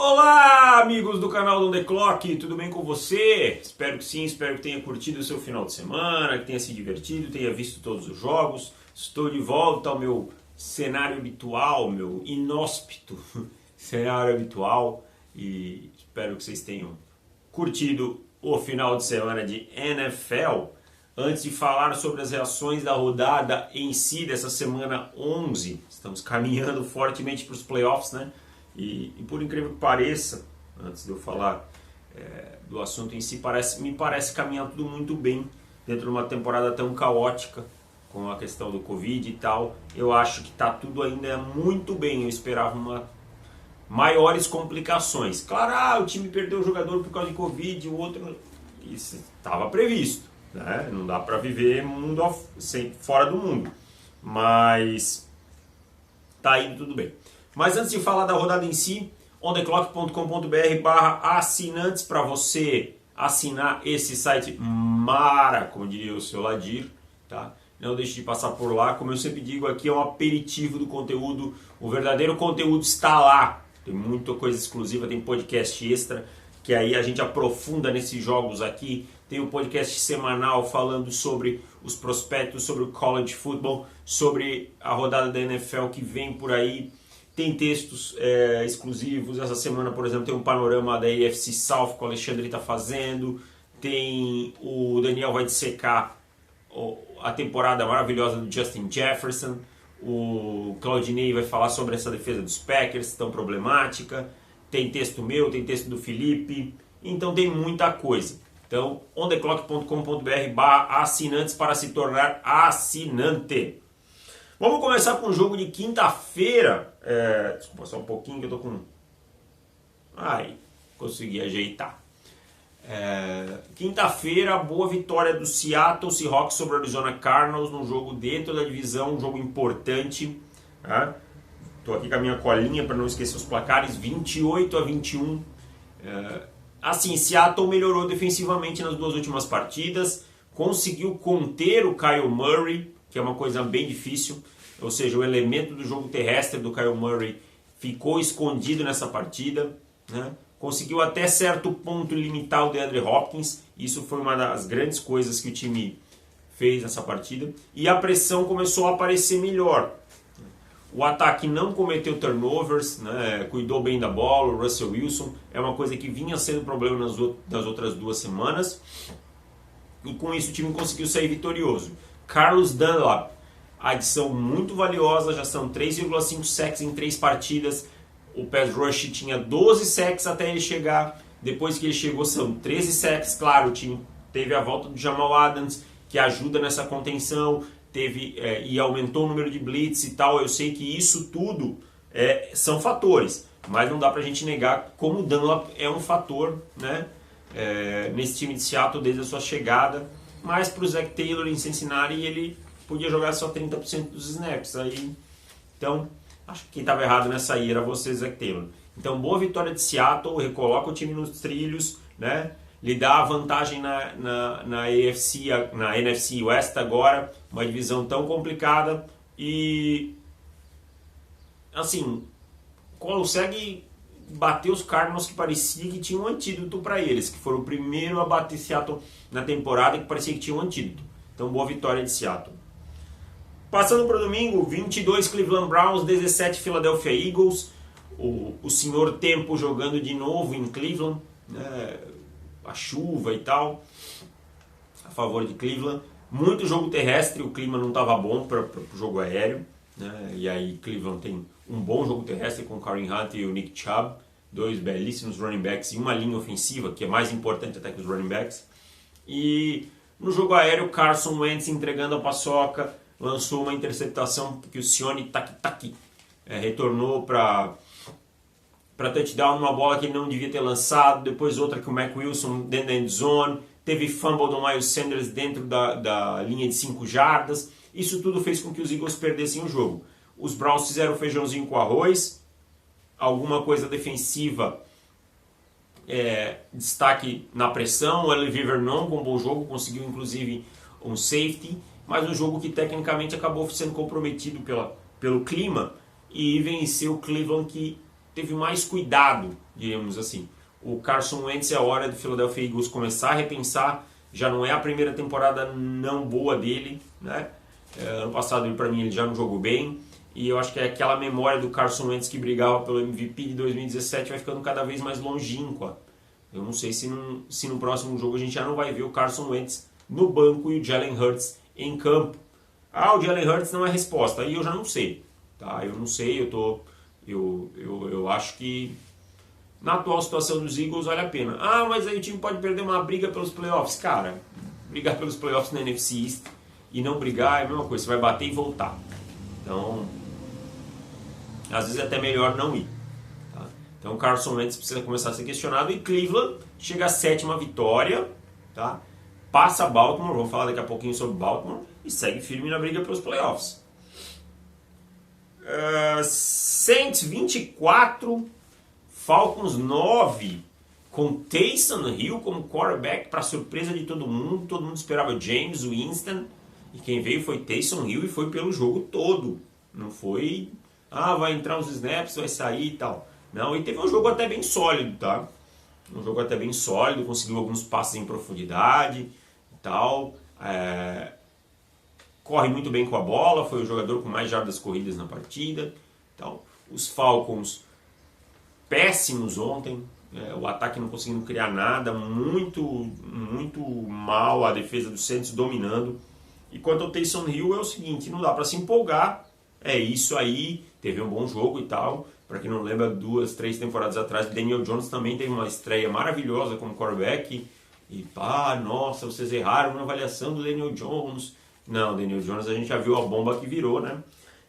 Olá, amigos do canal do On The Clock, tudo bem com você? Espero que sim, espero que tenha curtido o seu final de semana, que tenha se divertido, tenha visto todos os jogos. Estou de volta ao meu cenário habitual, meu inóspito cenário habitual, e espero que vocês tenham curtido o final de semana de NFL. Antes de falar sobre as reações da rodada em si, dessa semana 11, estamos caminhando fortemente para os playoffs, né? E por incrível que pareça, antes de eu falar do assunto em si, me parece caminhar tudo muito bem dentro de uma temporada tão caótica, com a questão do Covid e tal. Eu acho que está tudo ainda muito bem. Eu esperava maiores complicações. Claro, o time perdeu o jogador por causa de Covid, o outro... Isso estava previsto, né? Não dá para viver fora do mundo. Mas tá indo tudo bem. Mas antes de falar da rodada em si, ontheclock.com.br/assinantes para você assinar esse site como diria o seu Ladir, tá? Não deixe de passar por lá. Como eu sempre digo, aqui é um aperitivo do conteúdo. O verdadeiro conteúdo está lá. Tem muita coisa exclusiva, tem podcast extra, que aí a gente aprofunda nesses jogos aqui. Tem um podcast semanal falando sobre os prospectos, sobre o college football, sobre a rodada da NFL que vem por aí. Tem textos exclusivos. Essa semana, por exemplo, tem um panorama da AFC South que o Alexandre está fazendo. O Daniel vai dissecar a temporada maravilhosa do Justin Jefferson. O Claudinei vai falar sobre essa defesa dos Packers, tão problemática. Tem texto meu, tem texto do Felipe. Então tem muita coisa. Então, ontheclock.com.br/assinantes para se tornar assinante. Vamos começar com o jogo de quinta-feira. Desculpa só um pouquinho que eu tô com... consegui ajeitar. Quinta-feira, boa vitória do Seattle Seahawks sobre o Arizona Cardinals num jogo dentro da divisão, um jogo importante. Tô aqui com a minha colinha para não esquecer os placares, 28-21. Seattle melhorou defensivamente nas duas últimas partidas, conseguiu conter o Kyle Murray, que é uma coisa bem difícil, ou seja, o elemento do jogo terrestre do Kyle Murray ficou escondido nessa partida, né? Conseguiu até certo ponto limitar o DeAndre Hopkins, isso foi uma das grandes coisas que o time fez nessa partida, e a pressão começou a aparecer melhor. O ataque não cometeu turnovers, né? Cuidou bem da bola, o Russell Wilson, é uma coisa que vinha sendo problema nas outras 2 semanas, e com isso o time conseguiu sair vitorioso. Carlos Dunlap, adição muito valiosa, já são 3,5 sacks em 3 partidas. O pass rush tinha 12 sacks até ele chegar. Depois que ele chegou são 13 sacks. Claro, o time teve a volta do Jamal Adams, que ajuda nessa contenção, e aumentou o número de blitz e tal. Eu sei que isso tudo são fatores, mas não dá pra gente negar como o Dunlap é um fator, né? Nesse time de Seattle desde a sua chegada. Mas para o Zac Taylor em Cincinnati ele podia jogar só 30% dos snaps. Então, acho que quem estava errado nessa aí era você, Zac Taylor. Então, boa vitória de Seattle, recoloca o time nos trilhos, né? Lhe dá a vantagem na NFC West agora, uma divisão tão complicada. E, assim, consegue bater os Cardinals que parecia que tinham um antídoto para eles, que foram o primeiro a bater Seattle na temporada, que parecia que tinha um antídoto. Então, boa vitória de Seattle. Passando para o domingo, 22 Cleveland Browns, 17 Philadelphia Eagles. O senhor tempo jogando de novo em Cleveland, né? A chuva e tal, a favor de Cleveland. Muito jogo terrestre, o clima não estava bom para o jogo aéreo, né? E aí Cleveland tem um bom jogo terrestre com o Kareem Hunt e o Nick Chubb, 2 belíssimos running backs e uma linha ofensiva, que é mais importante até que os running backs. E no jogo aéreo, Carson Wentz entregando a paçoca, lançou uma interceptação que o Sione Takitaki retornou para touchdown numa bola que ele não devia ter lançado, depois outra que o Mac Wilson dentro da end zone, teve fumble do Miles Sanders dentro da linha de 5 jardas. Isso tudo fez com que os Eagles perdessem o jogo. Os Browns fizeram feijãozinho com arroz, alguma coisa defensiva, destaque na pressão. O Olivier Vernon com um bom jogo, conseguiu inclusive um safety, mas um jogo que tecnicamente acabou sendo comprometido pelo clima, e venceu o Cleveland, que teve mais cuidado, diríamos assim. O Carson Wentz é a hora do Philadelphia Eagles começar a repensar. Já não é a primeira temporada não boa dele, né? Ano passado, para mim, ele já não jogou bem. E eu acho que é aquela memória do Carson Wentz que brigava pelo MVP de 2017 vai ficando cada vez mais longínqua. Eu não sei se no próximo jogo a gente já não vai ver o Carson Wentz no banco e o Jalen Hurts em campo. O Jalen Hurts não é resposta. Aí eu já não sei. Tá? Eu não sei, eu acho que na atual situação dos Eagles vale a pena. Mas aí o time pode perder uma briga pelos playoffs. Cara, brigar pelos playoffs na NFC East e não brigar é a mesma coisa. Você vai bater e voltar. Então, às vezes é até melhor não ir. Tá? Então o Carson Wentz precisa começar a ser questionado. E Cleveland chega à 7ª vitória. Tá? Passa Baltimore, vamos falar daqui a pouquinho sobre Baltimore. E segue firme na briga pelos playoffs. Saints 24, Falcons 9, com Taysom Hill como quarterback, para surpresa de todo mundo esperava o James Winston, e quem veio foi Taysom Hill e foi pelo jogo todo, não foi, vai entrar uns snaps, vai sair e tal, não, e teve um jogo até bem sólido, tá? Um jogo até bem sólido, conseguiu alguns passes em profundidade e tal, corre muito bem com a bola, foi o jogador com mais jardas corridas na partida. Então, os Falcons péssimos ontem, o ataque não conseguindo criar nada, muito mal a defesa do Saints dominando. E quanto ao Taysom Hill é o seguinte, não dá para se empolgar, é isso aí, teve um bom jogo e tal. Para quem não lembra, 2, 3 temporadas atrás, o Daniel Jones também teve uma estreia maravilhosa como quarterback. E nossa, vocês erraram na avaliação do Daniel Jones. Não, Daniel Jones a gente já viu a bomba que virou, né?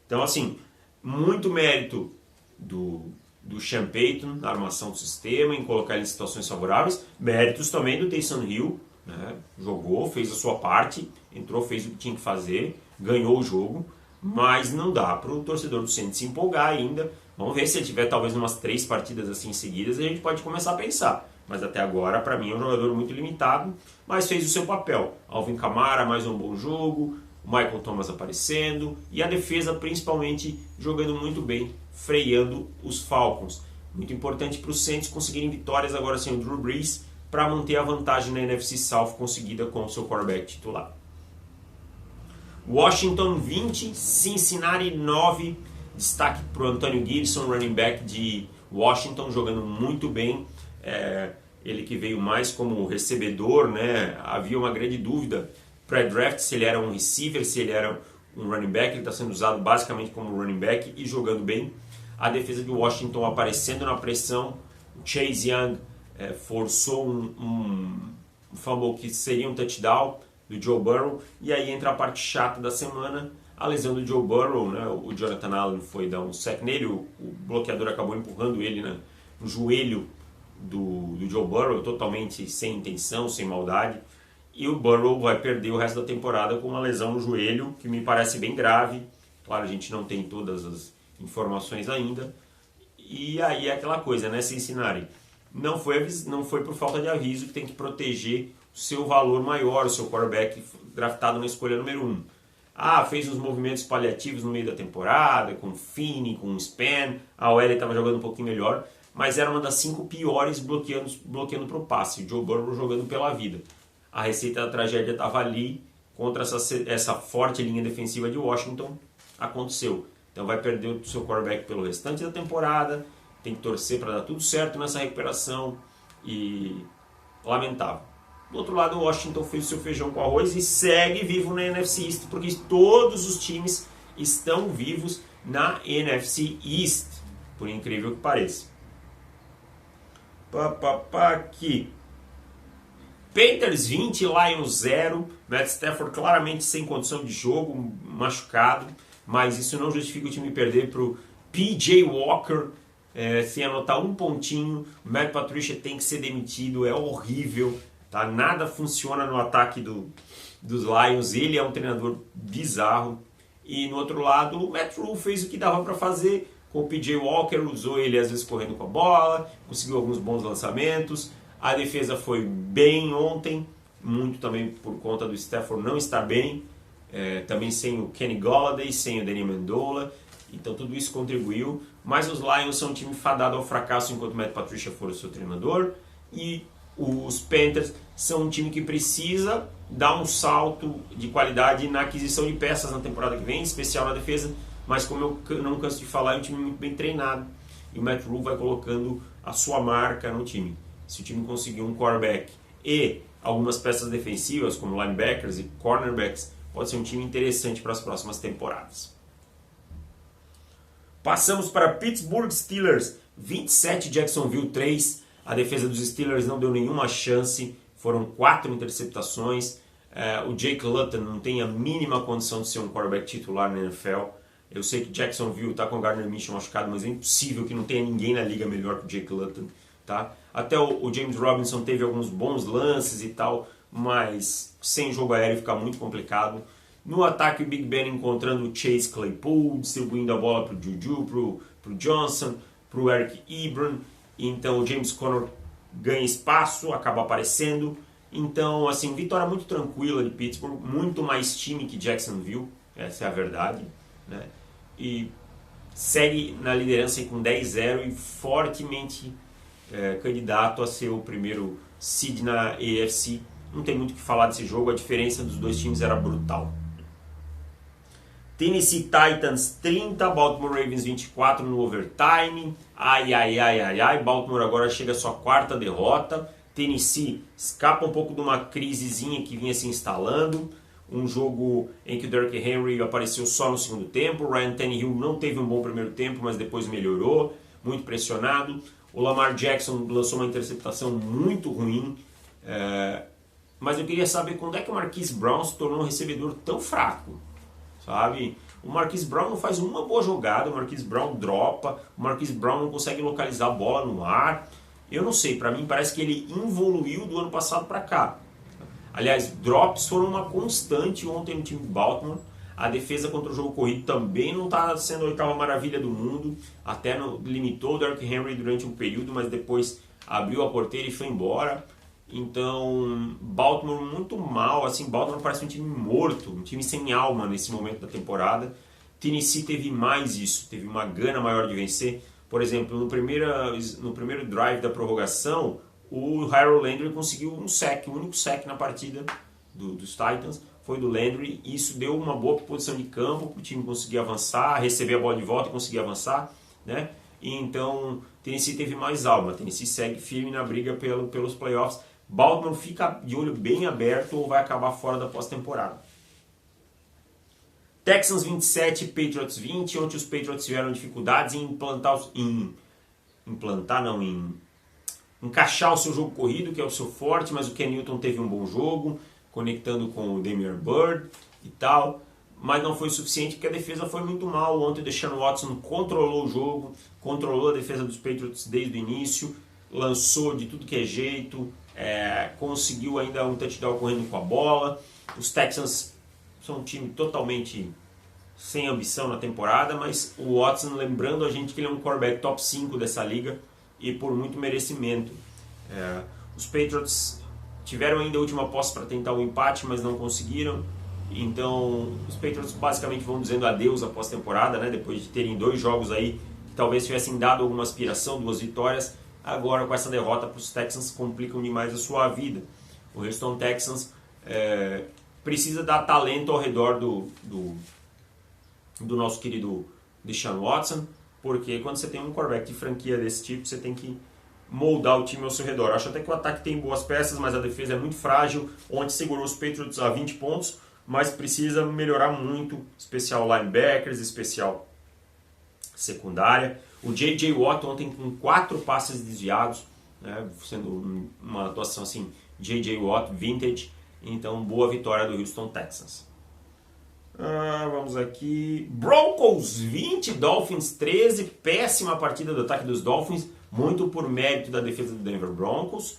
Então, assim, muito mérito do Sean Payton na armação do sistema, em colocar ele em situações favoráveis. Méritos também do Taysom Hill, né? Jogou, fez a sua parte, entrou, fez o que tinha que fazer, ganhou o jogo, mas não dá para o torcedor do Saints se empolgar ainda. Vamos ver se ele tiver talvez umas 3 partidas assim seguidas, a gente pode começar a pensar. Mas até agora, para mim, é um jogador muito limitado, mas fez o seu papel. Alvin Kamara, mais um bom jogo, o Michael Thomas aparecendo, e a defesa principalmente jogando muito bem, freando os Falcons. Muito importante para os Saints conseguirem vitórias agora sem o Drew Brees, para manter a vantagem na NFC South conseguida com o seu quarterback titular. Washington 20, Cincinnati 9, destaque para o Antonio Gibson, running back de Washington, jogando muito bem. Ele que veio mais como recebedor, né? Havia uma grande dúvida pré-draft se ele era um receiver, se ele era um running back. Ele está sendo usado basicamente como running back e jogando bem. A defesa de Washington aparecendo na pressão. O Chase Young forçou um fumble que seria um touchdown do Joe Burrow. E aí entra a parte chata da semana, a lesão do Joe Burrow, né? O Jonathan Allen foi dar um sack nele, o bloqueador acabou empurrando ele no joelho do Joe Burrow, totalmente sem intenção, sem maldade, e o Burrow vai perder o resto da temporada com uma lesão no joelho, que me parece bem grave. Claro, a gente não tem todas as informações ainda, e aí é aquela coisa, né, Cincinnati? Não foi por falta de aviso, que tem que proteger o seu valor maior, o seu quarterback draftado na escolha número 1. Fez uns movimentos paliativos no meio da temporada, com Finney, com Span, a OL estava jogando um pouquinho melhor, mas era uma das 5 piores bloqueando para o passe, o Joe Burrow jogando pela vida. A receita da tragédia estava ali, contra essa forte linha defensiva de Washington, aconteceu. Então vai perder o seu quarterback pelo restante da temporada, tem que torcer para dar tudo certo nessa recuperação, e lamentável. Do outro lado, o Washington fez o seu feijão com arroz e segue vivo na NFC East, porque todos os times estão vivos na NFC East, por incrível que pareça. Aqui. Panthers 20, Lions 0. Matt Stafford claramente sem condição de jogo, machucado, mas isso não justifica o time perder para o P.J. Walker, sem anotar um pontinho. O Matt Patricia tem que ser demitido, é horrível, tá? Nada funciona no ataque dos Lions, ele é um treinador bizarro. E no outro lado, o Matt Rhule fez o que dava para fazer com o P.J. Walker, usou ele às vezes correndo com a bola, conseguiu alguns bons lançamentos. A defesa foi bem ontem, muito também por conta do Stafford não estar bem, também sem o Kenny Golladay, sem o Danny Amendola, então tudo isso contribuiu. mas os Lions são um time fadado ao fracasso enquanto o Matt Patricia for o seu treinador, e os Panthers são um time que precisa dar um salto de qualidade na aquisição de peças na temporada que vem, em especial na defesa, mas como eu não canso de falar, é um time muito bem treinado, e o Matt Rhule vai colocando a sua marca no time. Se o time conseguir um quarterback e algumas peças defensivas, como linebackers e cornerbacks, pode ser um time interessante para as próximas temporadas. Passamos para Pittsburgh Steelers, 27 Jacksonville 3. A defesa dos Steelers não deu nenhuma chance, foram 4 interceptações. O Jake Luton não tem a mínima condição de ser um quarterback titular na NFL. Eu sei que Jacksonville está com o Gardner Minshew machucado, mas é impossível que não tenha ninguém na liga melhor que o Jake Luton. Tá? Até o James Robinson teve alguns bons lances e tal, mas sem jogo aéreo fica muito complicado. No ataque, o Big Ben encontrando o Chase Claypool, distribuindo a bola para o Juju, para o Johnson, para o Eric Ebron. Então o James Conner ganha espaço, acaba aparecendo. Então, assim, vitória muito tranquila de Pittsburgh, muito mais time que Jacksonville, essa é a verdade, né? E segue na liderança com 10-0 e fortemente candidato a ser o primeiro seed na AFC. Não tem muito o que falar desse jogo, a diferença dos dois times era brutal. Tennessee Titans 30, Baltimore Ravens 24 no overtime. Ai, Baltimore agora chega à sua 4ª derrota. Tennessee escapa um pouco de uma crisezinha que vinha se instalando. Um jogo em que o Derrick Henry apareceu só no segundo tempo. O Ryan Tannehill não teve um bom primeiro tempo, mas depois melhorou, muito pressionado. O Lamar Jackson lançou uma interceptação muito ruim. Mas eu queria saber quando é que o Marquise Brown se tornou um recebedor tão fraco. Sabe? O Marquise Brown não faz uma boa jogada, o Marquise Brown dropa, o Marquise Brown não consegue localizar a bola no ar. Eu não sei, para mim parece que ele evoluiu do ano passado para cá. Aliás, drops foram uma constante ontem no time de Baltimore. A defesa contra o jogo corrido também não está sendo a 8ª maravilha do mundo. Até limitou o Derrick Henry durante um período, mas depois abriu a porteira e foi embora. Então, Baltimore muito mal, assim, Baltimore parece um time morto, um time sem alma nesse momento da temporada. Tennessee teve mais isso, teve uma gana maior de vencer. Por exemplo, no primeiro drive da prorrogação, o Harold Landry conseguiu um sack, o único sack na partida dos Titans foi do Landry. E isso deu uma boa posição de campo para o time conseguir avançar, receber a bola de volta e conseguir avançar, né? E então, Tennessee teve mais alma, Tennessee segue firme na briga pelos playoffs. Baltimore fica de olho bem aberto ou vai acabar fora da pós-temporada. Texans 27, Patriots 20. Ontem os Patriots tiveram dificuldades em encaixar o seu jogo corrido, que é o seu forte, mas o Ken Newton teve um bom jogo, conectando com o Damian Byrd e tal, mas não foi o suficiente porque a defesa foi muito mal. Ontem o Deshaun Watson controlou o jogo, controlou a defesa dos Patriots desde o início, lançou de tudo que é jeito, conseguiu ainda um touchdown correndo com a bola. Os Texans são um time totalmente sem ambição na temporada, mas o Watson lembrando a gente que ele é um quarterback top 5 dessa liga e por muito merecimento. Os Patriots tiveram ainda a última posse para tentar o empate, mas não conseguiram. Então os Patriots basicamente vão dizendo adeus à pós-temporada, né? Depois de terem 2 jogos aí que talvez tivessem dado alguma aspiração, 2 vitórias. Agora com essa derrota para os Texans complicam demais a sua vida. O Houston Texans precisa dar talento ao redor do nosso querido Deshaun Watson, porque quando você tem um quarterback de franquia desse tipo, você tem que moldar o time ao seu redor. Acho até que o ataque tem boas peças, mas a defesa é muito frágil. Ontem segurou os Patriots a 20 pontos, mas precisa melhorar muito, especial linebackers, especial secundária. O J.J. Watt ontem com 4 passes desviados, né, sendo uma atuação assim, J.J. Watt vintage. Então, boa vitória do Houston Texans. Vamos aqui. Broncos 20, Dolphins 13. Péssima partida do ataque dos Dolphins, muito por mérito da defesa do Denver Broncos.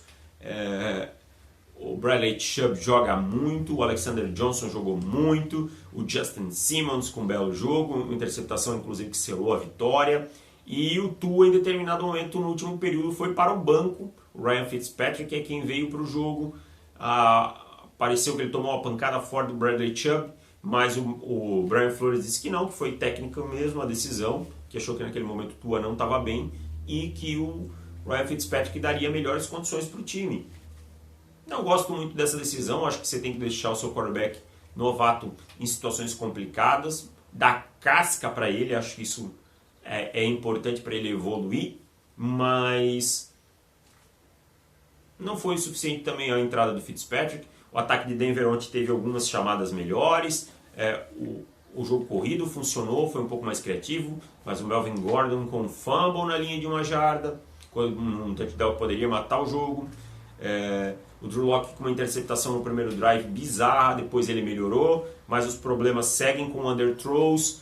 O Bradley Chubb joga muito, o Alexander Johnson jogou muito, o Justin Simmons com um belo jogo, uma interceptação inclusive que selou a vitória. E o Tua, em determinado momento, no último período, foi para o banco. O Ryan Fitzpatrick é quem veio para o jogo. Pareceu que ele tomou uma pancada forte do Bradley Chubb, mas o Brian Flores disse que não, que foi técnica mesmo a decisão. que achou que naquele momento o Tua não estava bem e que o Ryan Fitzpatrick daria melhores condições para o time. Não gosto muito dessa decisão, acho que você tem que deixar o seu quarterback novato em situações complicadas, dar casca para ele, acho que isso é importante para ele evoluir, mas não foi o suficiente também a entrada do Fitzpatrick. O ataque de Denver ontem teve algumas chamadas melhores, o jogo corrido funcionou, foi um pouco mais criativo, mas o Melvin Gordon com um fumble na linha de 1 jarda, um touchdown poderia matar o jogo. O Drew Lock com uma interceptação no primeiro drive bizarra, depois ele melhorou, mas os problemas seguem com underthrows,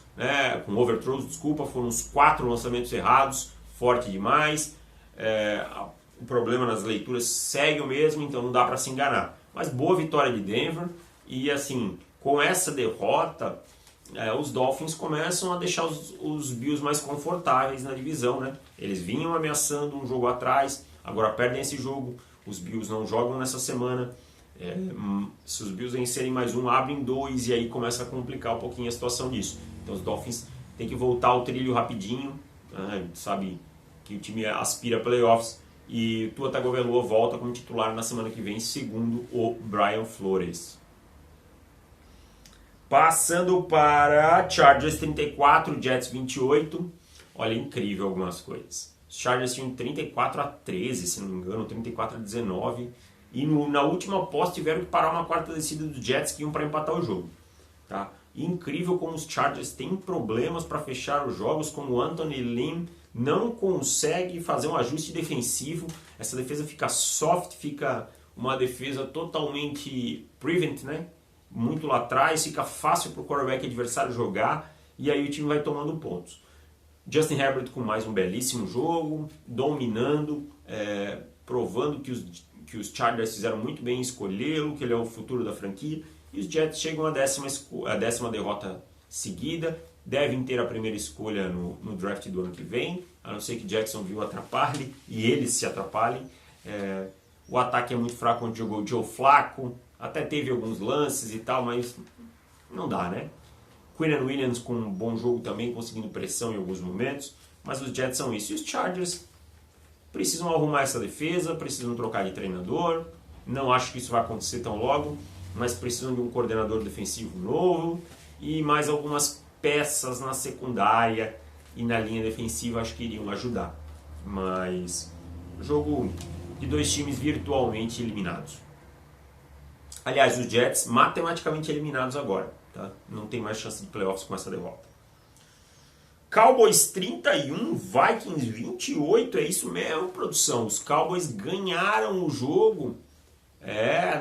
com overthrows, desculpa, foram uns 4 lançamentos errados, forte demais. O problema nas leituras segue o mesmo, então não dá para se enganar. Mas boa vitória de Denver, e assim, com essa derrota, os Dolphins começam a deixar os Bills mais confortáveis na divisão, né? Eles vinham ameaçando um jogo atrás, agora perdem esse jogo, os Bills não jogam nessa semana. Se os Bills vencerem mais um, abrem 2 e aí começa a complicar um pouquinho a situação disso. Então os Dolphins têm que voltar ao trilho rapidinho, sabe que o time aspira a playoffs, e Tua Tagovailoa volta como titular na semana que vem, segundo o Brian Flores. Passando para Chargers 34, Jets 28. Olha, incrível algumas coisas. Os Chargers tinham 34-13, se não me engano, 34-19. E na última posse tiveram que parar uma quarta descida dos Jets que iam para empatar o jogo. Tá? E incrível como os Chargers têm problemas para fechar os jogos, como o Anthony Lynn não consegue fazer um ajuste defensivo. Essa defesa fica soft, fica uma defesa totalmente prevent, né? Muito lá atrás, fica fácil para o quarterback adversário jogar, e aí o time vai tomando pontos. Justin Herbert com mais um belíssimo jogo, dominando, provando que os Chargers fizeram muito bem em escolhê-lo, que ele é o futuro da franquia, e os Jets chegam à 10ª derrota seguida, devem ter a primeira escolha no draft do ano que vem, a não ser que Jacksonville atrapalhe e eles se atrapalhem. O ataque é muito fraco onde jogou o Joe Flacco, até teve alguns lances e tal, mas não dá, né? Quinnen Williams com um bom jogo também, conseguindo pressão em alguns momentos, mas os Jets são isso. E os Chargers precisam arrumar essa defesa, precisam trocar de treinador, não acho que isso vai acontecer tão logo, mas precisam de um coordenador defensivo novo e mais algumas peças na secundária e na linha defensiva acho que iriam ajudar. Mas jogo de 2 times virtualmente eliminados. Aliás, os Jets matematicamente eliminados agora. Tá? Não tem mais chance de playoffs com essa derrota. Cowboys 31, Vikings 28. É isso mesmo, produção. Os Cowboys ganharam o jogo.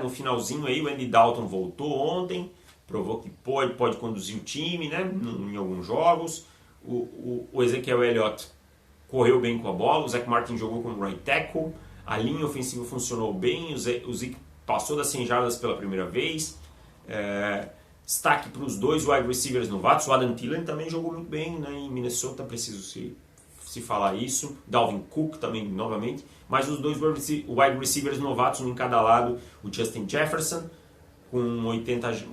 No finalzinho aí o Andy Dalton voltou ontem. Provou que pode conduzir o time, né? Em alguns jogos. O Ezekiel Elliott correu bem com a bola. O Zach Martin jogou como right tackle. A linha ofensiva funcionou bem. O Zeke passou das 100 jardas pela primeira vez. Destaque para os 2 wide receivers novatos. O Adam Thielen também jogou muito bem, né? Em Minnesota, preciso se falar isso. Dalvin Cook também, novamente. Mas os 2 wide receivers novatos, um em cada lado. O Justin Jefferson, com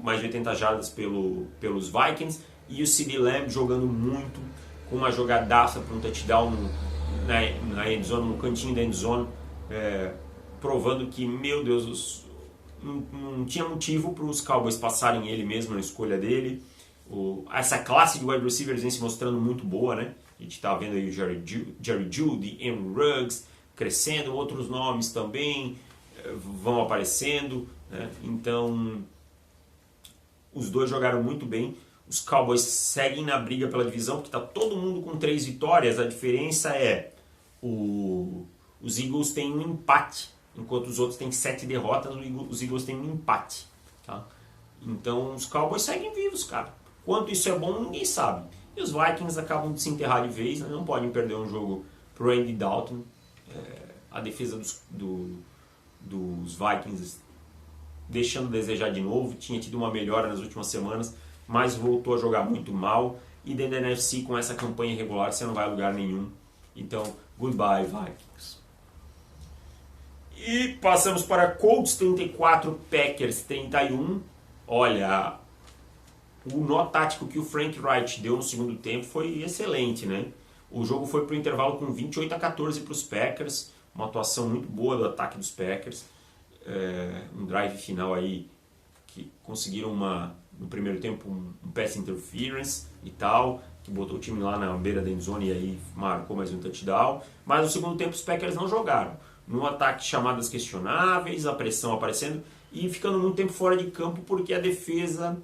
mais de 80 jardas pelos Vikings. E o CeeDee Lamb jogando muito, com uma jogadaça para um touchdown na endzone, no cantinho da endzone. Provando que, meu Deus, não tinha motivo para os Cowboys passarem ele mesmo na escolha dele. Essa classe de wide receivers vem se mostrando muito boa, né? A gente está vendo aí o Jerry Jeudy, Aaron Ruggs crescendo, outros nomes também vão aparecendo, né? Então, os 2 jogaram muito bem. Os Cowboys seguem na briga pela divisão, porque está todo mundo com 3 vitórias. A diferença é os Eagles têm um empate, enquanto os outros têm 7 derrotas, os Eagles têm um empate. Tá? Então os Cowboys seguem vivos, cara. Quanto isso é bom, ninguém sabe. E os Vikings acabam de se enterrar de vez, né? Não podem perder um jogo pro Andy Dalton. A defesa dos Vikings deixando a desejar de novo, tinha tido uma melhora nas últimas semanas, mas voltou a jogar muito mal. E dentro da NFC, com essa campanha irregular, você não vai a lugar nenhum. Então, goodbye, Vikings. E passamos para Colts 34, Packers 31. Olha, o nó tático que o Frank Reich deu no segundo tempo foi excelente, né? O jogo foi para o intervalo com 28-14 para os Packers, uma atuação muito boa do ataque dos Packers, um drive final aí que conseguiram no primeiro tempo um pass interference e tal, que botou o time lá na beira da endzone e aí marcou mais um touchdown. Mas no segundo tempo os Packers não jogaram. No ataque, chamadas questionáveis, a pressão aparecendo e ficando muito tempo fora de campo porque a defesa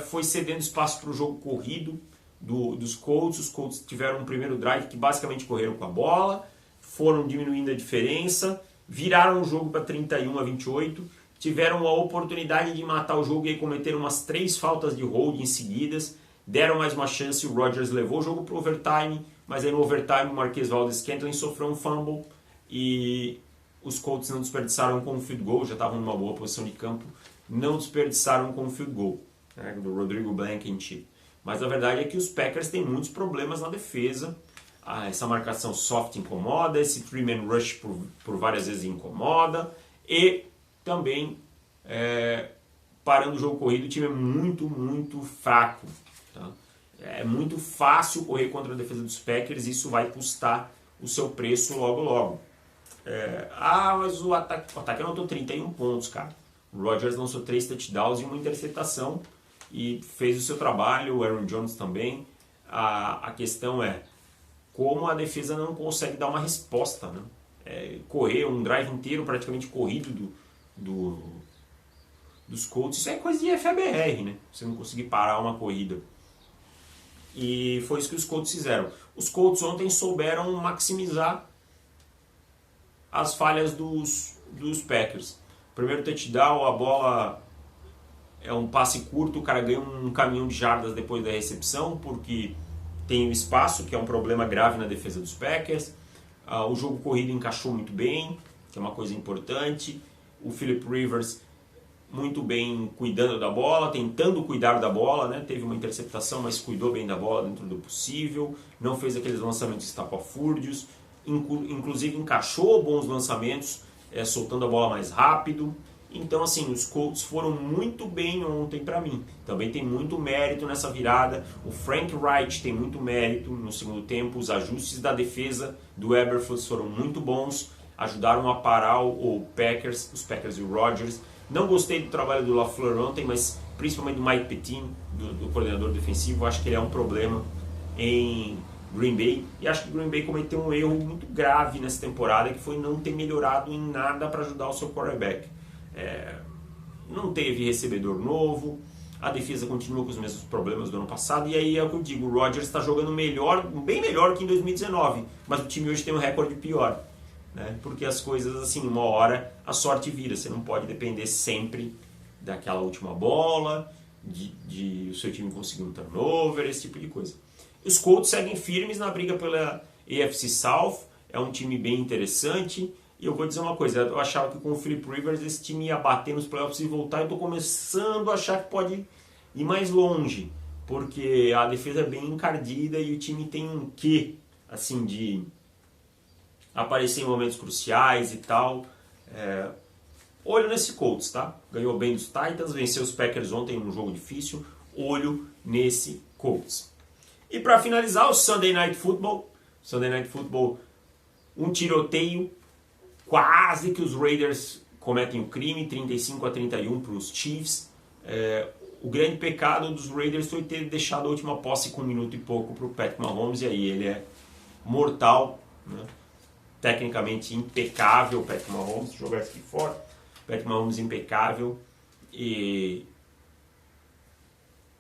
foi cedendo espaço para o jogo corrido dos Colts. Os Colts tiveram um primeiro drive que basicamente correram com a bola, foram diminuindo a diferença, viraram o jogo para 31-28, tiveram a oportunidade de matar o jogo e aí cometeram umas 3 faltas de holding seguidas, deram mais uma chance, o Rodgers levou o jogo para o overtime, mas aí no overtime o Marquez Valdes-Scantling sofreu um fumble e os Colts não desperdiçaram com o field goal, já estavam numa boa posição de campo, não desperdiçaram com o field goal, do Rodrigo Blankenship. Mas a verdade é que os Packers têm muitos problemas na defesa. Essa marcação soft incomoda, esse 3-man rush por várias vezes incomoda. E também, parando o jogo corrido, o time é muito, muito fraco. Tá? É muito fácil correr contra a defesa dos Packers e isso vai custar o seu preço logo, logo. Mas o ataque anotou 31 pontos, cara. O Rodgers lançou 3 touchdowns e uma interceptação e fez o seu trabalho, o Aaron Jones também. A questão é como a defesa não consegue dar uma resposta, né? Correr um drive inteiro praticamente corrido dos Colts, isso é coisa de FABR, né? Você não conseguir parar uma corrida. E foi isso que os Colts fizeram. Os Colts ontem souberam maximizar as falhas dos Packers. Primeiro touchdown, a bola é um passe curto, o cara ganha um caminhão de jardas depois da recepção, porque tem o espaço, que é um problema grave na defesa dos Packers. O jogo corrido encaixou muito bem, que é uma coisa importante. O Philip Rivers muito bem cuidando da bola, tentando cuidar da bola, né? Teve uma interceptação, mas cuidou bem da bola dentro do possível. Não fez aqueles lançamentos estapafúrdios. Inclusive encaixou bons lançamentos, soltando a bola mais rápido. Então, assim, os Colts foram muito bem ontem para mim. Também tem muito mérito nessa virada. O Frank Reich tem muito mérito no segundo tempo. Os ajustes da defesa do Eberflus foram muito bons. Ajudaram a parar os Packers e o Rodgers. Não gostei do trabalho do LaFleur ontem, mas principalmente do Mike Pettine, do coordenador defensivo. Acho que ele é um problema em Green Bay. E acho que o Green Bay cometeu um erro muito grave nessa temporada, que foi não ter melhorado em nada para ajudar o seu quarterback. Não teve recebedor novo, a defesa continua com os mesmos problemas do ano passado, e aí é o que eu digo, o Rodgers está jogando melhor, bem melhor que em 2019, mas o time hoje tem um recorde pior, né? Porque as coisas, assim, uma hora a sorte vira, você não pode depender sempre daquela última bola, de o seu time conseguir um turnover, esse tipo de coisa. Os Colts seguem firmes na briga pela AFC South, é um time bem interessante. E eu vou dizer uma coisa, eu achava que com o Philip Rivers esse time ia bater nos playoffs e voltar, e estou começando a achar que pode ir mais longe, porque a defesa é bem encardida e o time tem um quê, assim, de aparecer em momentos cruciais e tal. Olho nesse Colts, tá? Ganhou bem dos Titans, venceu os Packers ontem num jogo difícil, olho nesse Colts. E para finalizar, o Sunday Night Football. Sunday Night Football, um tiroteio. Quase que os Raiders cometem o crime, 35-31 para os Chiefs. O grande pecado dos Raiders foi ter deixado a última posse com 1 minuto e pouco para o Patrick Mahomes, e aí ele é mortal, né? Tecnicamente impecável, o Patrick Mahomes, se jogar isso aqui fora, Patrick Mahomes impecável. E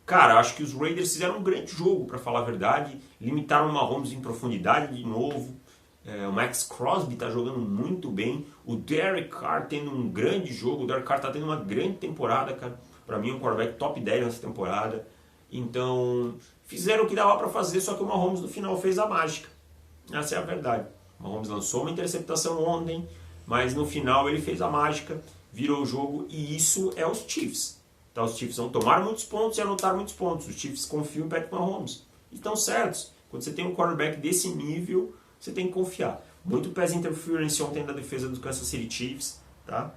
cara, acho que os Raiders fizeram um grande jogo, para falar a verdade, limitaram o Mahomes em profundidade de novo. O Max Crosby está jogando muito bem. O Derek Carr tendo um grande jogo. O Derek Carr está tendo uma grande temporada, cara. Para mim é um quarterback top 10 nessa temporada. Então, fizeram o que dava para fazer, só que o Mahomes no final fez a mágica. Essa é a verdade. O Mahomes lançou uma interceptação ontem, mas no final ele fez a mágica, virou o jogo, e isso é os Chiefs. Então os Chiefs vão tomar muitos pontos e anotar muitos pontos. Os Chiefs confiam em Patrick Mahomes. E estão certos. Quando você tem um quarterback desse nível, você tem que confiar. Muito pass interference ontem da defesa do Kansas City Chiefs, tá?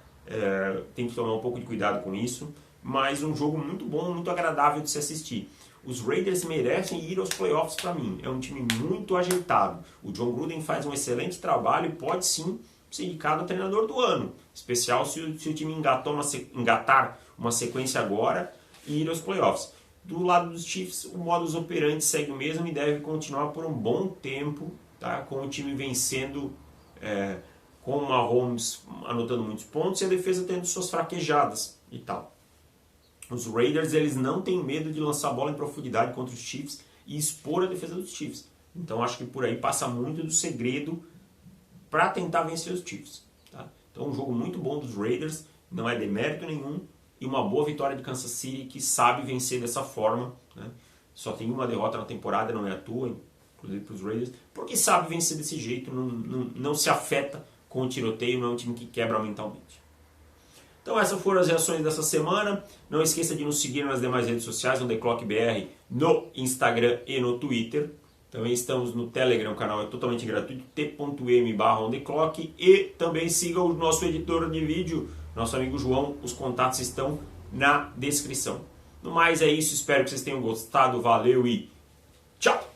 Tem que tomar um pouco de cuidado com isso, mas um jogo muito bom, muito agradável de se assistir. os Raiders merecem ir aos playoffs para mim. É um time muito ajeitado. O John Gruden faz um excelente trabalho e pode sim ser indicado a treinador do ano. Especial se o time engatar uma sequência agora e ir aos playoffs. Do lado dos Chiefs, o modus operandi segue o mesmo e deve continuar por um bom tempo, tá? Com o time vencendo, com o Mahomes anotando muitos pontos e a defesa tendo suas fraquejadas e tal. Os Raiders, eles não têm medo de lançar a bola em profundidade contra os Chiefs e expor a defesa dos Chiefs. Então acho que por aí passa muito do segredo para tentar vencer os Chiefs. Tá? Então um jogo muito bom dos Raiders, não é demérito nenhum, e uma boa vitória de Kansas City que sabe vencer dessa forma. Né? Só tem uma derrota na temporada, não é à toa, inclusive para os Raiders, porque sabe vencer desse jeito, não se afeta com o tiroteio, não é um time que quebra mentalmente. Então essas foram as reações dessa semana. Não esqueça de nos seguir nas demais redes sociais, no The Clock BR, no Instagram e no Twitter. Também estamos no Telegram, o canal é totalmente gratuito, t.m/ontheclock. E também siga o nosso editor de vídeo, nosso amigo João, os contatos estão na descrição. No mais é isso, espero que vocês tenham gostado, valeu e tchau!